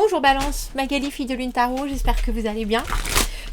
Bonjour Balance, Magali, fille de Lune Tarot, j'espère que vous allez bien.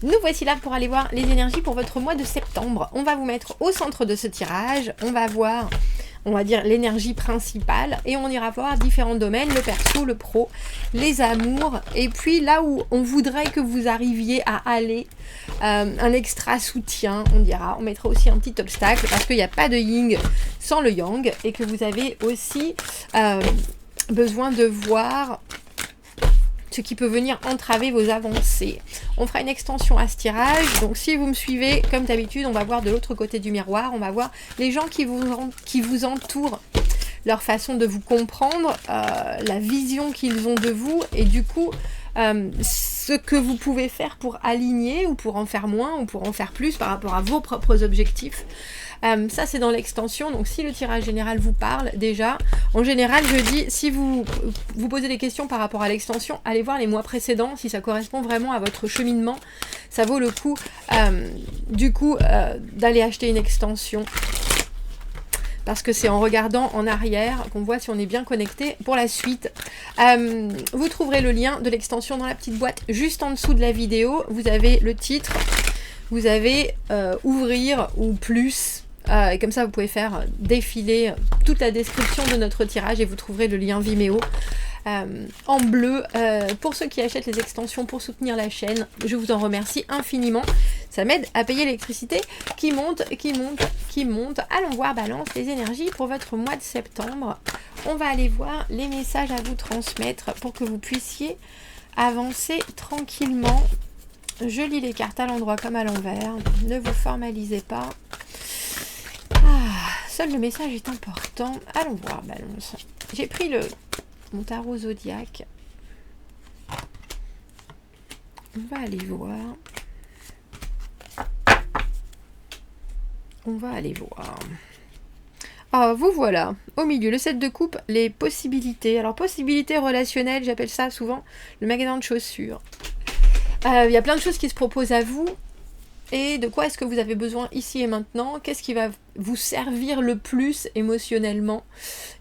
Nous voici là pour aller voir les énergies pour votre mois de septembre. On va vous mettre au centre de ce tirage, on va voir, on va dire, l'énergie principale et on ira voir différents domaines, le perso, le pro, les amours et puis là où on voudrait que vous arriviez à aller, un extra soutien, on dira, on mettra aussi un petit obstacle parce qu'il n'y a pas de yin sans le yang et que vous avez aussi besoin de voir ce qui peut venir entraver vos avancées. On fera une extension à ce tirage, donc si vous me suivez, comme d'habitude, on va voir de l'autre côté du miroir, on va voir les gens qui vous entourent, leur façon de vous comprendre, la vision qu'ils ont de vous, et du coup, ce que vous pouvez faire pour aligner, ou pour en faire moins, ou pour en faire plus par rapport à vos propres objectifs. Ça c'est dans l'extension, donc si le tirage général vous parle déjà, en général je dis, si vous posez des questions par rapport à l'extension, allez voir les mois précédents, si ça correspond vraiment à votre cheminement, ça vaut le coup d'aller acheter une extension. Parce que c'est en regardant en arrière qu'on voit si on est bien connecté pour la suite. Vous trouverez le lien de l'extension dans la petite boîte juste en dessous de la vidéo. Vous avez le titre, vous avez ouvrir ou plus. Et comme ça vous pouvez faire défiler toute la description de notre tirage et vous trouverez le lien Vimeo en bleu. Pour ceux qui achètent les extensions pour soutenir la chaîne, je vous en remercie infiniment. Ça m'aide à payer l'électricité qui monte. Allons voir Balance, les énergies pour votre mois de septembre. On va aller voir les messages à vous transmettre pour que vous puissiez avancer tranquillement. Je lis les cartes à l'endroit comme à l'envers. Ne vous formalisez pas. Seul le message est important. Allons voir Balance. J'ai pris mon tarot zodiaque. On va aller voir. Vous voilà, au milieu, le 7 de coupe, les possibilités. Alors, possibilités relationnelles, j'appelle ça souvent le magasin de chaussures. Il y a plein de choses qui se proposent à vous. Et de quoi est-ce que vous avez besoin ici et maintenant? Qu'est-ce qui va vous servir le plus émotionnellement?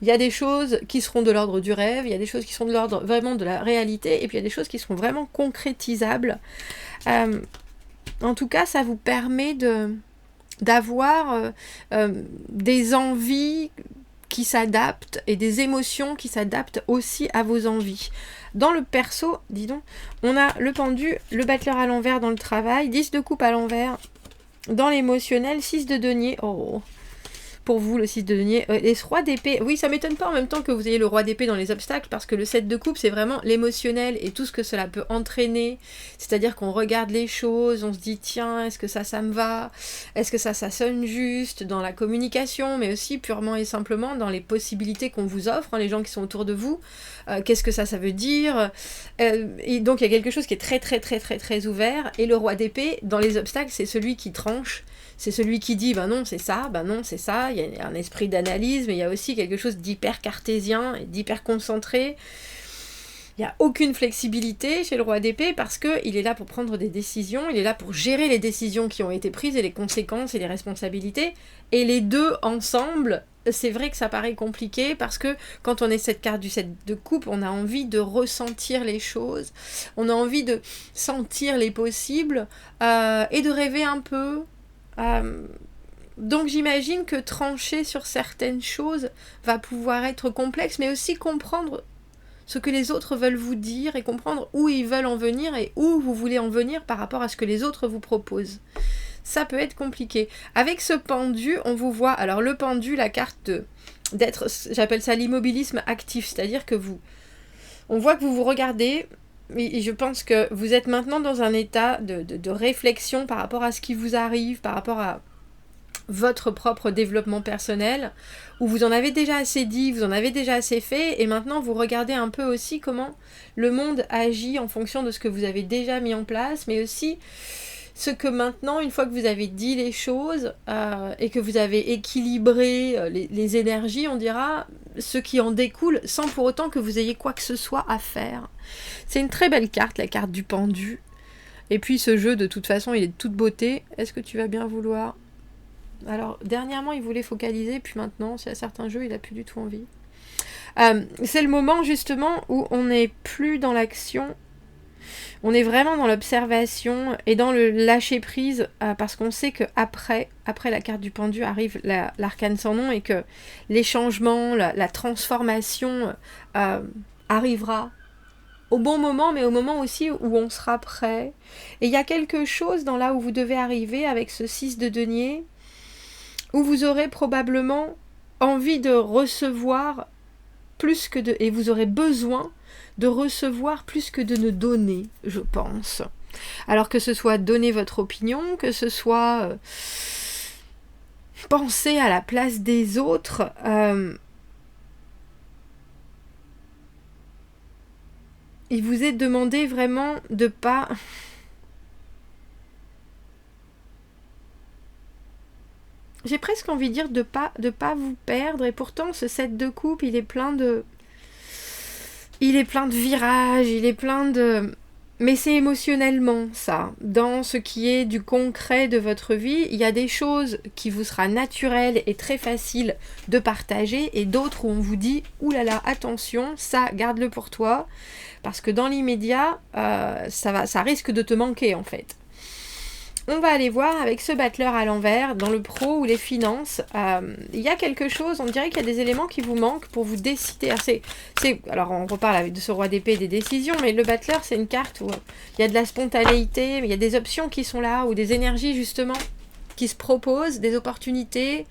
Il y a des choses qui seront de l'ordre du rêve, il y a des choses qui sont de l'ordre vraiment de la réalité, et puis il y a des choses qui seront vraiment concrétisables. En tout cas, ça vous permet d'avoir des envies qui s'adaptent et des émotions qui s'adaptent aussi à vos envies. Dans le perso, dis donc, on a le pendu, le battleur à l'envers dans le travail, 10 de coupe à l'envers dans l'émotionnel, 6 de denier. Oh, pour vous, le 6 de denier. Les rois d'épée, oui, ça m'étonne pas en même temps que vous ayez le roi d'épée dans les obstacles, parce que le 7 de coupe, c'est vraiment l'émotionnel et tout ce que cela peut entraîner. C'est-à-dire qu'on regarde les choses, on se dit, tiens, est-ce que ça me va? Est-ce que ça sonne juste dans la communication, mais aussi purement et simplement dans les possibilités qu'on vous offre, hein, les gens qui sont autour de vous. Qu'est-ce que ça veut dire? Et donc, il y a quelque chose qui est très, très, très, très, très ouvert. Et le roi d'épée, dans les obstacles, c'est celui qui tranche. C'est celui qui dit, ben non, c'est ça, ben non, c'est ça. Il y a un esprit d'analyse, mais il y a aussi quelque chose d'hyper cartésien et d'hyper concentré. Il n'y a aucune flexibilité chez le roi d'épée parce qu'il est là pour prendre des décisions, il est là pour gérer les décisions qui ont été prises et les conséquences et les responsabilités. Et les deux ensemble, c'est vrai que ça paraît compliqué parce que quand on est cette carte du 7 de coupe, on a envie de ressentir les choses, on a envie de sentir les possibles et de rêver un peu. Donc j'imagine que trancher sur certaines choses va pouvoir être complexe, mais aussi comprendre ce que les autres veulent vous dire et comprendre où ils veulent en venir et où vous voulez en venir par rapport à ce que les autres vous proposent. Ça peut être compliqué. Avec ce pendu, on vous voit, alors le pendu, la carte d'être, j'appelle ça l'immobilisme actif, c'est-à-dire que on voit que vous vous regardez. Et je pense que vous êtes maintenant dans un état de réflexion par rapport à ce qui vous arrive, par rapport à votre propre développement personnel, où vous en avez déjà assez dit, vous en avez déjà assez fait, et maintenant vous regardez un peu aussi comment le monde agit en fonction de ce que vous avez déjà mis en place, mais aussi ce que maintenant, une fois que vous avez dit les choses et que vous avez équilibré les énergies, on dira, ce qui en découle, sans pour autant que vous ayez quoi que ce soit à faire. C'est une très belle carte, la carte du pendu. Et puis ce jeu, de toute façon, il est de toute beauté. Est-ce que tu vas bien vouloir? Alors, dernièrement, il voulait focaliser, puis maintenant, s'il y a certains jeux, il n'a plus du tout envie. C'est le moment justement où on n'est plus dans l'action, on est vraiment dans l'observation et dans le lâcher prise, parce qu'on sait que après la carte du pendu arrive l'arcane sans nom, et que les changements, la transformation arrivera au bon moment, mais au moment aussi où on sera prêt. Et il y a quelque chose dans là où vous devez arriver avec ce 6 de denier, où vous aurez probablement envie de recevoir plus que de... et vous aurez besoin de recevoir plus que de ne donner, je pense. Alors que ce soit donner votre opinion, que ce soit penser à la place des autres, il vous est demandé vraiment de pas... J'ai presque envie de dire de pas vous perdre, et pourtant ce 7 de coupe, il est plein de virages, il est plein de... Mais c'est émotionnellement ça, dans ce qui est du concret de votre vie. Il y a des choses qui vous sera naturelles et très faciles de partager, et d'autres où on vous dit « oulala, attention, ça, garde-le pour toi », parce que dans l'immédiat, ça risque de te manquer en fait. On va aller voir avec ce battleur à l'envers, dans le pro ou les finances, il y a quelque chose, on dirait qu'il y a des éléments qui vous manquent pour vous décider. Alors on reparle de ce roi d'épée et des décisions, mais le battleur c'est une carte où il y a de la spontanéité, il y a des options qui sont là, ou des énergies justement qui se proposent, des opportunités,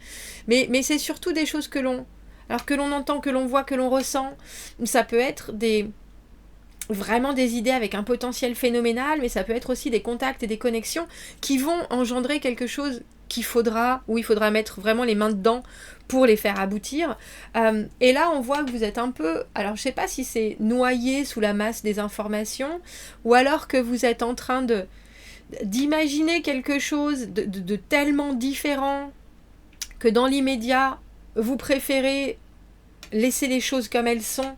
mais c'est surtout des choses que l'on entend, que l'on voit, que l'on ressent. Ça peut être vraiment des idées avec un potentiel phénoménal, mais ça peut être aussi des contacts et des connexions qui vont engendrer quelque chose où il faudra mettre vraiment les mains dedans pour les faire aboutir. Et là, on voit que vous êtes un peu... Alors, je sais pas si c'est noyé sous la masse des informations, ou alors que vous êtes en train d'imaginer quelque chose de tellement différent que dans l'immédiat, vous préférez laisser les choses comme elles sont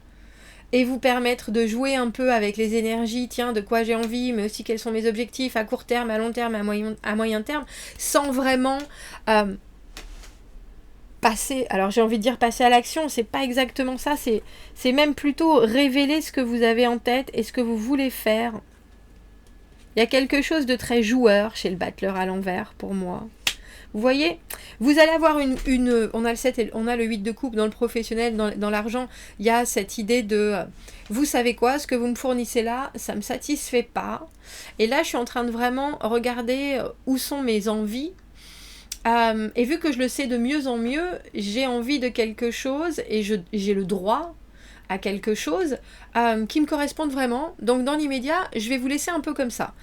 et vous permettre de jouer un peu avec les énergies, tiens, de quoi j'ai envie, mais aussi quels sont mes objectifs à court terme, à long terme, à moyen terme, sans vraiment passer, alors j'ai envie de dire passer à l'action, c'est pas exactement ça, c'est même plutôt révéler ce que vous avez en tête et ce que vous voulez faire. Il y a quelque chose de très joueur chez le battleur à l'envers, pour moi. Vous voyez, vous allez avoir on a le 7 et on a le 8 de coupe dans le professionnel, dans l'argent. Il y a cette idée de, vous savez quoi, ce que vous me fournissez là, ça me satisfait pas. Et là, je suis en train de vraiment regarder où sont mes envies. Et vu que je le sais de mieux en mieux, j'ai envie de quelque chose et j'ai le droit à quelque chose qui me corresponde vraiment. Donc dans l'immédiat, je vais vous laisser un peu comme ça.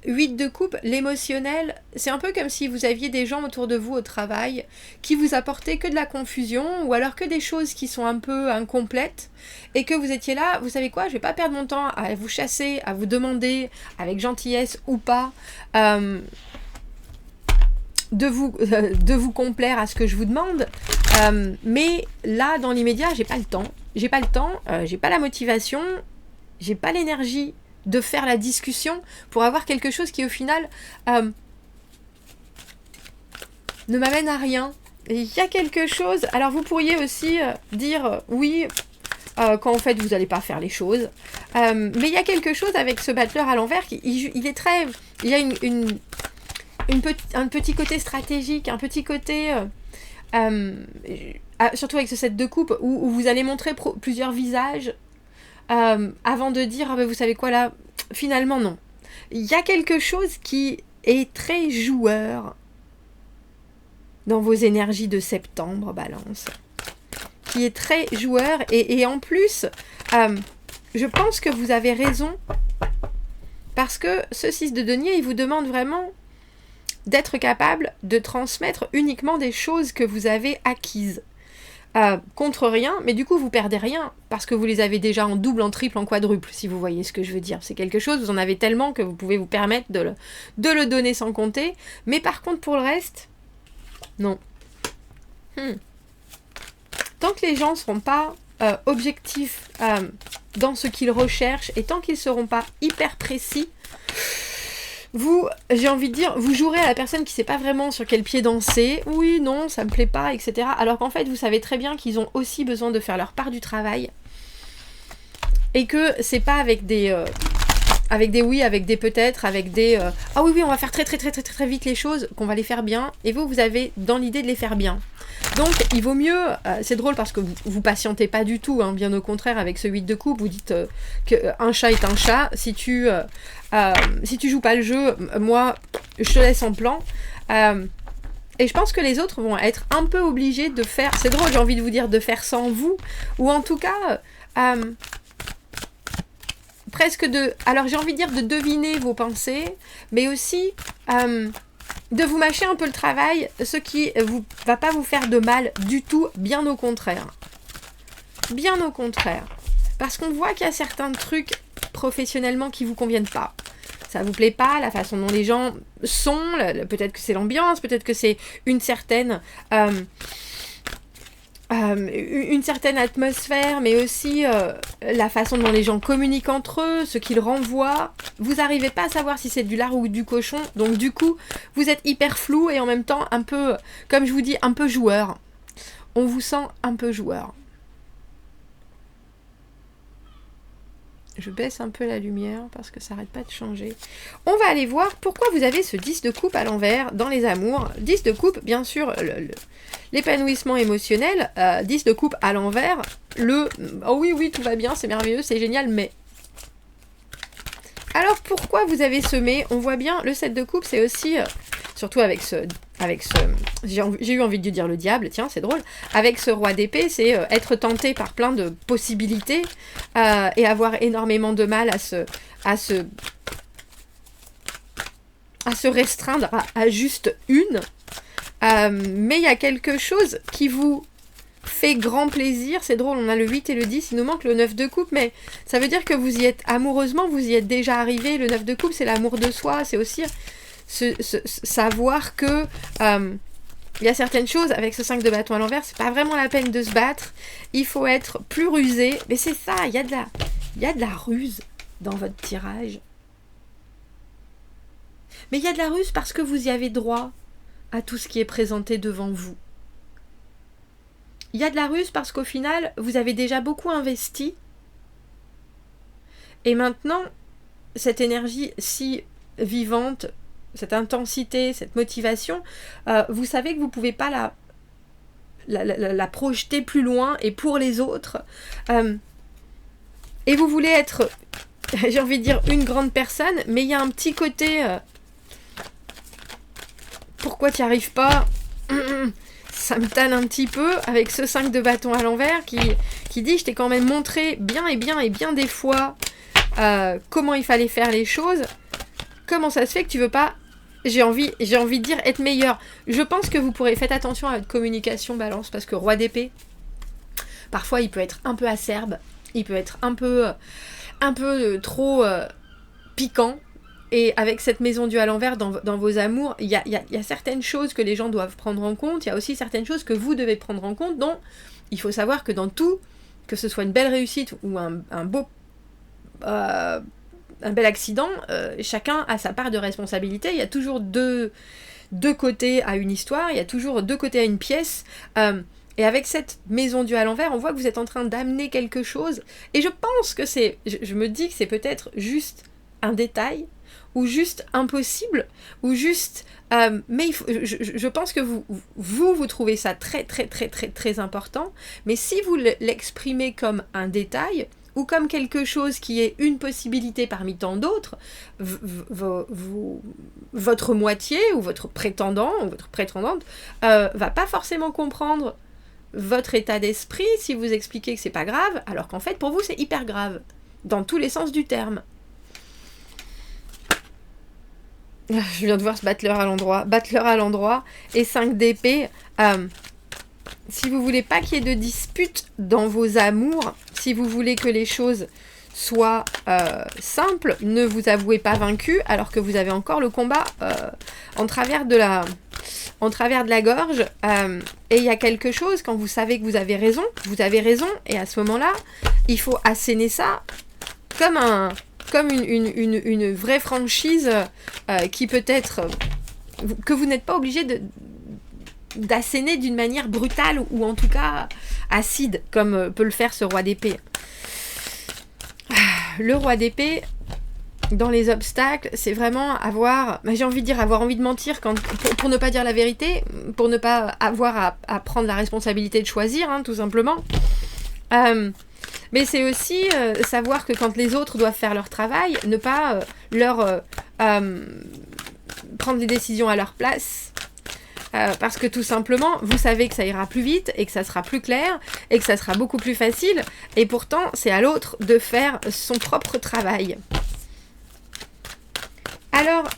8 de coupe, l'émotionnel, c'est un peu comme si vous aviez des gens autour de vous au travail qui vous apportaient que de la confusion, ou alors que des choses qui sont un peu incomplètes, et que vous étiez là, vous savez quoi, je vais pas perdre mon temps à vous chasser, à vous demander avec gentillesse ou pas de vous complaire à ce que je vous demande, mais là dans l'immédiat j'ai pas le temps, j'ai pas la motivation, j'ai pas l'énergie de faire la discussion pour avoir quelque chose qui au final ne m'amène à rien. Et il y a quelque chose, alors vous pourriez aussi dire oui quand en fait vous n'allez pas faire les choses, mais il y a quelque chose avec ce battleur à l'envers, il est très, il y a un petit côté stratégique, un petit côté surtout avec ce 7 de coupe où vous allez montrer plusieurs visages avant de dire vous savez quoi là, finalement non. Il y a quelque chose qui est très joueur dans vos énergies de septembre, Balance, qui est très joueur, et en plus je pense que vous avez raison, parce que ce 6 de denier, il vous demande vraiment d'être capable de transmettre uniquement des choses que vous avez acquises. Contre rien, mais du coup vous perdez rien, parce que vous les avez déjà en double, en triple, en quadruple, si vous voyez ce que je veux dire. C'est quelque chose, vous en avez tellement que vous pouvez vous permettre de le donner sans compter, mais par contre pour le reste, non. Tant que les gens ne seront pas objectifs dans ce qu'ils recherchent, et tant qu'ils ne seront pas hyper précis, j'ai envie de dire, vous jouerez à la personne qui sait pas vraiment sur quel pied danser, oui, non, ça me plaît pas, etc. Alors qu'en fait, vous savez très bien qu'ils ont aussi besoin de faire leur part du travail, et que c'est pas avec des oui, avec des peut-être, avec des ah oui, on va faire très très très très très vite les choses, qu'on va les faire bien, et vous avez dans l'idée de les faire bien. Donc, il vaut mieux, c'est drôle parce que vous patientez pas du tout, hein, bien au contraire, avec ce 8 de coupe, vous dites qu'un chat est un chat, si tu joues pas le jeu, moi, je te laisse en plan. Et je pense que les autres vont être un peu obligés de faire, c'est drôle, j'ai envie de vous dire, de faire sans vous, ou en tout cas, presque alors j'ai envie de dire de deviner vos pensées, mais aussi de vous mâcher un peu le travail, ce qui va pas vous faire de mal du tout, bien au contraire. Bien au contraire. Parce qu'on voit qu'il y a certains trucs professionnellement qui vous conviennent pas. Ça vous plaît pas, la façon dont les gens sont, peut-être que c'est l'ambiance, peut-être que c'est une certaine atmosphère, mais aussi la façon dont les gens communiquent entre eux, ce qu'ils renvoient. Vous n'arrivez pas à savoir si c'est du lard ou du cochon, donc du coup, vous êtes hyper flou et en même temps un peu, comme je vous dis, un peu joueur. On vous sent un peu joueur. Je baisse un peu la lumière parce que ça n'arrête pas de changer. On va aller voir pourquoi vous avez ce 10 de coupe à l'envers dans les amours. 10 de coupe, bien sûr, l'épanouissement émotionnel. 10 de coupe à l'envers. Oh oui, tout va bien, c'est merveilleux, c'est génial, mais... Alors pourquoi vous avez semé? On voit bien, le 7 de coupe, c'est aussi... surtout avec ce j'ai eu envie de dire le diable, tiens, c'est drôle. Avec ce roi d'épée, c'est être tenté par plein de possibilités et avoir énormément de mal à se restreindre à juste une. Mais il y a quelque chose qui vous fait grand plaisir. C'est drôle, on a le 8 et le 10, il nous manque le 9 de coupe, mais ça veut dire que vous y êtes amoureusement, vous y êtes déjà arrivé. Le 9 de coupe, c'est l'amour de soi, c'est aussi... savoir que il y a certaines choses avec ce 5 de bâton à l'envers, c'est pas vraiment la peine de se battre, il faut être plus rusé, mais c'est ça, il y a de la ruse dans votre tirage, mais il y a de la ruse parce que vous y avez droit à tout ce qui est présenté devant vous. Il y a de la ruse parce qu'au final vous avez déjà beaucoup investi et maintenant cette énergie si vivante, cette intensité, cette motivation, vous savez que vous ne pouvez pas la projeter plus loin et pour les autres. Et vous voulez être, j'ai envie de dire, une grande personne, mais il y a un petit côté... pourquoi tu n'y arrives pas? Ça me tanne un petit peu avec ce 5 de bâton à l'envers qui dit « Je t'ai quand même montré bien des fois comment il fallait faire les choses. Comment ça se fait que tu veux pas... » J'ai envie de dire être meilleur. Je pense que vous pourrez... Faites attention à votre communication, balance, parce que roi d'épée, parfois il peut être un peu acerbe, il peut être un peu trop piquant. Et avec cette maison du à l'envers dans vos amours, il y a certaines choses que les gens doivent prendre en compte, il y a aussi certaines choses que vous devez prendre en compte, donc il faut savoir que dans tout, que ce soit une belle réussite ou un bel accident, chacun a sa part de responsabilité. Il y a toujours deux côtés à une histoire, il y a toujours deux côtés à une pièce. Et avec cette maison du à l'envers, on voit que vous êtes en train d'amener quelque chose. Et je pense que je me dis que c'est peut-être juste un détail, ou juste impossible, ou juste... mais je pense que vous trouvez ça très, très, très, très, très important. Mais si vous l'exprimez comme un détail... ou comme quelque chose qui est une possibilité parmi tant d'autres, votre moitié, ou votre prétendant, ou votre prétendante, va pas forcément comprendre votre état d'esprit si vous expliquez que c'est pas grave, alors qu'en fait, pour vous, c'est hyper grave, dans tous les sens du terme. Je viens de voir ce battleur à l'endroit, et 5 d'épée... si vous voulez pas qu'il y ait de dispute dans vos amours, si vous voulez que les choses soient simples, ne vous avouez pas vaincu alors que vous avez encore le combat en travers de la gorge. Et il y a quelque chose, quand vous savez que vous avez raison, et à ce moment-là, il faut asséner ça comme comme une vraie franchise qui peut être... que vous n'êtes pas obligé d'asséner d'une manière brutale ou en tout cas acide, comme peut le faire ce roi d'épée. Le roi d'épée, dans les obstacles, c'est vraiment avoir, j'ai envie de dire, avoir envie de mentir pour ne pas dire la vérité, pour ne pas avoir à prendre la responsabilité de choisir, tout simplement. Mais c'est aussi savoir que quand les autres doivent faire leur travail, ne pas leur prendre les décisions à leur place. Parce que tout simplement, vous savez que ça ira plus vite et que ça sera plus clair et que ça sera beaucoup plus facile. Et pourtant, c'est à l'autre de faire son propre travail. Alors,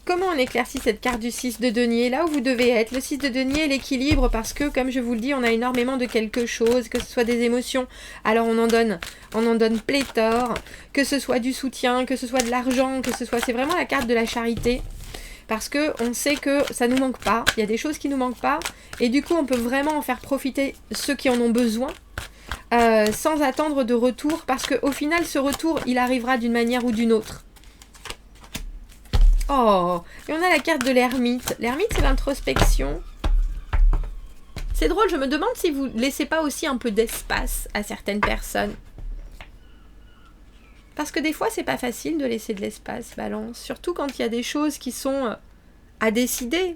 comment on éclaircit cette carte du 6 de denier? Là où vous devez être, le 6 de denier est l'équilibre parce que, comme je vous le dis, on a énormément de quelque chose, que ce soit des émotions, alors on en donne pléthore, que ce soit du soutien, que ce soit de l'argent, c'est vraiment la carte de la charité. Parce que on sait que ça nous manque pas, il y a des choses qui nous manquent pas, et du coup on peut vraiment en faire profiter ceux qui en ont besoin, sans attendre de retour, parce qu'au final ce retour il arrivera d'une manière ou d'une autre. Oh, et on a la carte de l'ermite. L'ermite c'est l'introspection. C'est drôle, je me demande si vous laissez pas aussi un peu d'espace à certaines personnes. Parce que des fois, c'est pas facile de laisser de l'espace, Balance. Surtout quand il y a des choses qui sont à décider.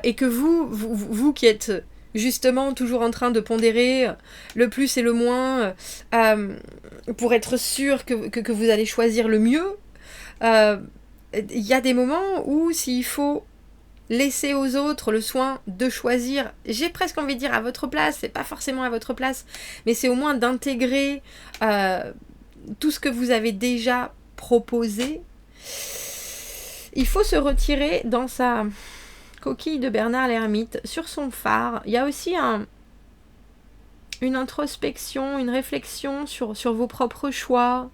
Et que vous qui êtes justement toujours en train de pondérer le plus et le moins pour être sûr que vous allez choisir le mieux, il y a des moments où s'il faut laisser aux autres le soin de choisir, j'ai presque envie de dire à votre place, c'est pas forcément à votre place, mais c'est au moins d'intégrer... tout ce que vous avez déjà proposé, il faut se retirer dans sa coquille de Bernard l'ermite, sur son phare. Il y a aussi une introspection, une réflexion sur vos propres choix,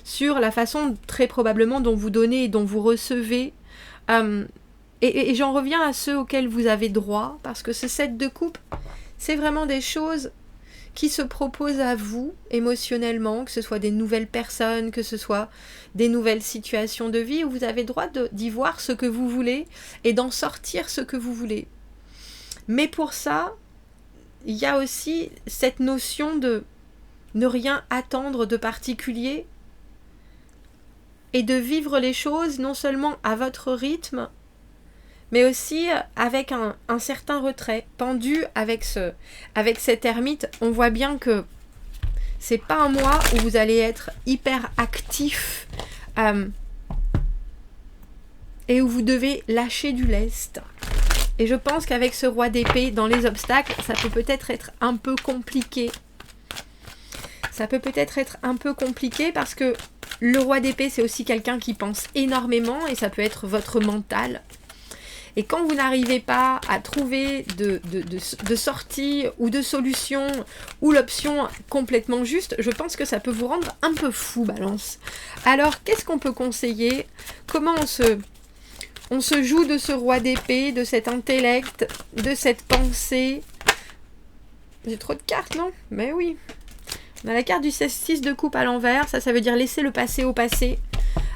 sur la façon très probablement dont vous donnez et dont vous recevez. Et j'en reviens à ceux auxquels vous avez droit, parce que ce 7 de coupe, c'est vraiment des choses qui se proposent à vous émotionnellement, que ce soit des nouvelles personnes, que ce soit des nouvelles situations de vie, où vous avez le droit d'y voir ce que vous voulez et d'en sortir ce que vous voulez. Mais pour ça, il y a aussi cette notion de ne rien attendre de particulier et de vivre les choses non seulement à votre rythme, mais aussi avec un certain retrait. Pendu avec cet ermite, on voit bien que c'est pas un mois où vous allez être hyper actif et où vous devez lâcher du lest. Et je pense qu'avec ce roi d'épée dans les obstacles, ça peut peut-être être un peu compliqué. Ça peut peut-être être un peu compliqué parce que le roi d'épée, c'est aussi quelqu'un qui pense énormément et ça peut être votre mental. Et quand vous n'arrivez pas à trouver de sortie ou de solution ou l'option complètement juste, je pense que ça peut vous rendre un peu fou, Balance. Alors, qu'est-ce qu'on peut conseiller? Comment on se joue de ce roi d'épée, de cet intellect, de cette pensée? J'ai trop de cartes, non? Mais oui. On a la carte du 6 de coupe à l'envers, ça veut dire laisser le passé au passé.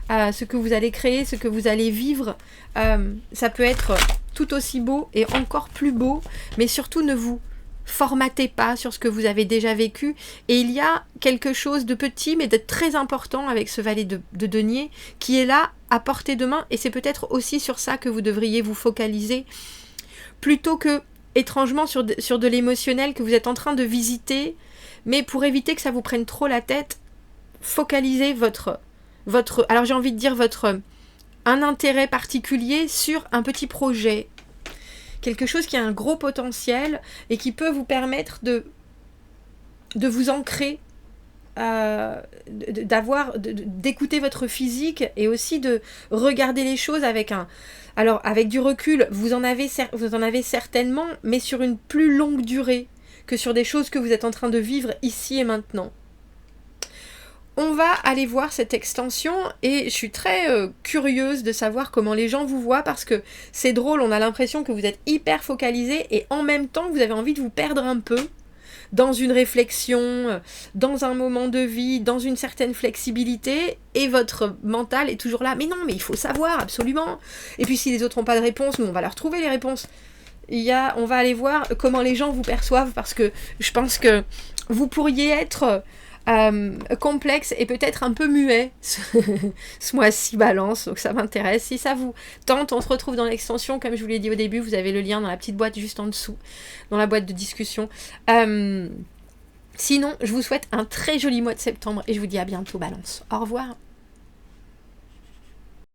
Ce que vous allez créer, ce que vous allez vivre, ça peut être tout aussi beau et encore plus beau, mais surtout ne vous formatez pas sur ce que vous avez déjà vécu. Et il y a quelque chose de petit mais de très important avec ce valet de denier qui est là à portée de main, et c'est peut-être aussi sur ça que vous devriez vous focaliser plutôt que étrangement sur de l'émotionnel que vous êtes en train de visiter. Mais pour éviter que ça vous prenne trop la tête, focalisez alors j'ai envie de dire un intérêt particulier sur un petit projet, quelque chose qui a un gros potentiel et qui peut vous permettre de vous ancrer, d'écouter votre physique et aussi de regarder les choses avec du recul. Vous en avez certainement, mais sur une plus longue durée que sur des choses que vous êtes en train de vivre ici et maintenant. On va aller voir cette extension et je suis très curieuse de savoir comment les gens vous voient, parce que c'est drôle, on a l'impression que vous êtes hyper focalisé et en même temps vous avez envie de vous perdre un peu dans une réflexion, dans un moment de vie, dans une certaine flexibilité, et votre mental est toujours là, mais non, mais il faut savoir, absolument. Et puis si les autres n'ont pas de réponse, nous on va leur trouver les réponses. On va aller voir comment les gens vous perçoivent, parce que je pense que vous pourriez être complexe et peut-être un peu muet ce mois-ci, Balance, donc ça m'intéresse. Si ça vous tente, on se retrouve dans l'extension, comme je vous l'ai dit au début, vous avez le lien dans la petite boîte juste en dessous, dans la boîte de discussion. Sinon, je vous souhaite un très joli mois de septembre et je vous dis à bientôt, Balance. Au revoir.